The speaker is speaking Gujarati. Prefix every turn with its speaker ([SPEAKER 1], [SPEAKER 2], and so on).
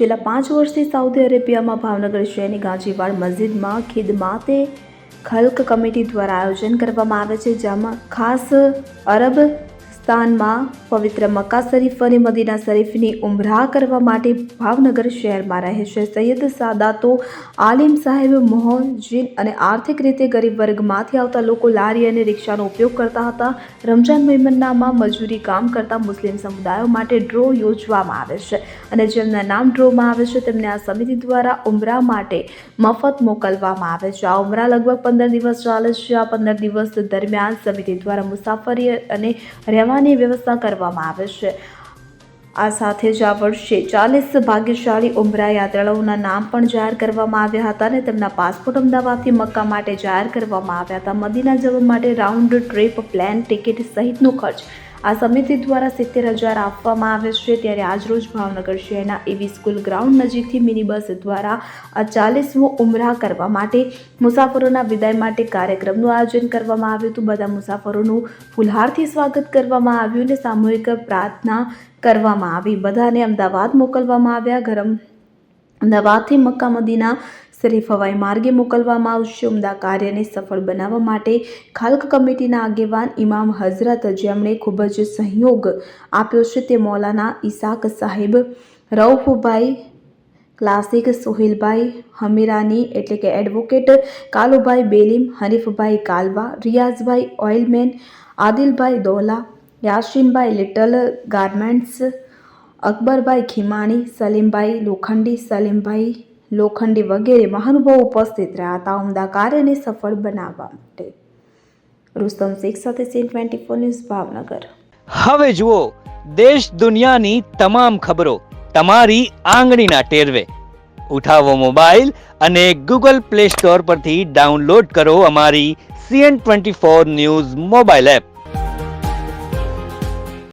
[SPEAKER 1] છેલ્લા 5 વર્ષથી સાઉદી અરેબિયામાં ભાવનગર શહેરની ગાજીવાડ મસ્જિદમાં ખિદમાતે ખલ્ક કમિટી દ્વારા આયોજન કરવામાં આવે છે, જેમાં ખાસ અરબસ્તાનમાં પવિત્ર મક્કા શરીફ અને મદીના શરીફની ઉમરાહ કરવા માટે ભાવનગર શહેરમાં રહે છે સૈયદ સાદાતો આલિમ સાહેબ મોહજિન અને આર્થિક રીતે ગરીબ વર્ગમાંથી આવતા લોકો લારી અને રિક્ષાનો ઉપયોગ કરતા હતા. રમજાન મહિનામાં મજૂરી કામ કરતા મુસ્લિમ સમુદાયો માટે ડ્રો યોજવામાં આવે છે અને જેમના નામ ડ્રોમાં આવે છે તેમને આ સમિતિ દ્વારા ઉમરા માટે મફત મોકલવામાં આવે છે. આ ઉમરા લગભગ 15 દિવસ ચાલે છે. આ 15 દિવસ દરમિયાન સમિતિ દ્વારા મુસાફરી અને રહેવાની વ્યવસ્થા કરવામાં આવે છે. આ સાથે જ આ વર્ષે 40 ભાગ્યશાળી ઉમરા યાત્રાળુઓના નામ પણ જાહેર કરવામાં આવ્યા હતા અને તેમના પાસપોર્ટ અમદાવાદથી મક્કા માટે જાહેર કરવામાં આવ્યા હતા. મદીના જવા માટે રાઉન્ડ ટ્રીપ પ્લેન ટિકિટ સહિતનો ખર્ચ આ સમિતિ દ્વારા 70,000 આપવામાં આવે છે. ત્યારે આજરોજ ભાવનગર શહેરના એવી સ્કૂલ ગ્રાઉન્ડ નજીકથી મિની બસ દ્વારા આ 40મો ઉમરાહ કરવા માટે મુસાફરોના વિદાય માટે કાર્યક્રમનું આયોજન કરવામાં આવ્યું હતું. બધા મુસાફરોનું ફુલહારથી સ્વાગત કરવામાં આવ્યું અને સામૂહિક પ્રાર્થના કરવામાં આવી. બધાને અમદાવાદ મોકલવામાં આવ્યા. અમદાવાદથી મક્કા મદીના શરીફ હવાઈ માર્ગે મોકલવામાં આવશે. ઉમદા કાર્યને સફળ બનાવવા માટે ખાલ્ક કમિટીના આગેવાન ઇમામ હઝરત જેમણે ખૂબ જ સહયોગ આપ્યો છે તે મૌલાના ઈસાક સાહેબ, રઉફભાઈ ક્લાસિક, સોહિલભાઈ હમીરાની એટલે કે advocate, Kalubhai Belim, હનીફભાઈ કાલવા, રિયાઝભાઈ ઓઇલમેન, આદિલભાઈ દોલા, યાસીનભાઈ little garments, Akbarbhai Khimani, સલીમભાઈ લોખંડી, સલીમભાઈ લોખંડી વગેરે મહાનુભાવો ઉપસ્થિત રહ્યા હતા ઉમદા કાર્યને સફળ બનાવવા માટે. રુસ્તમ શેખ સાથે CN24 ન્યૂઝ ભાવનગર.
[SPEAKER 2] હવે જુઓ દેશ દુનિયાની તમામ ખબરો તમારી આંગળીના ટેરવે. ઉઠાવો મોબાઈલ અને Google Play Store પરથી ડાઉનલોડ કરો અમારી CN24 ન્યૂઝ મોબાઈલ એપ.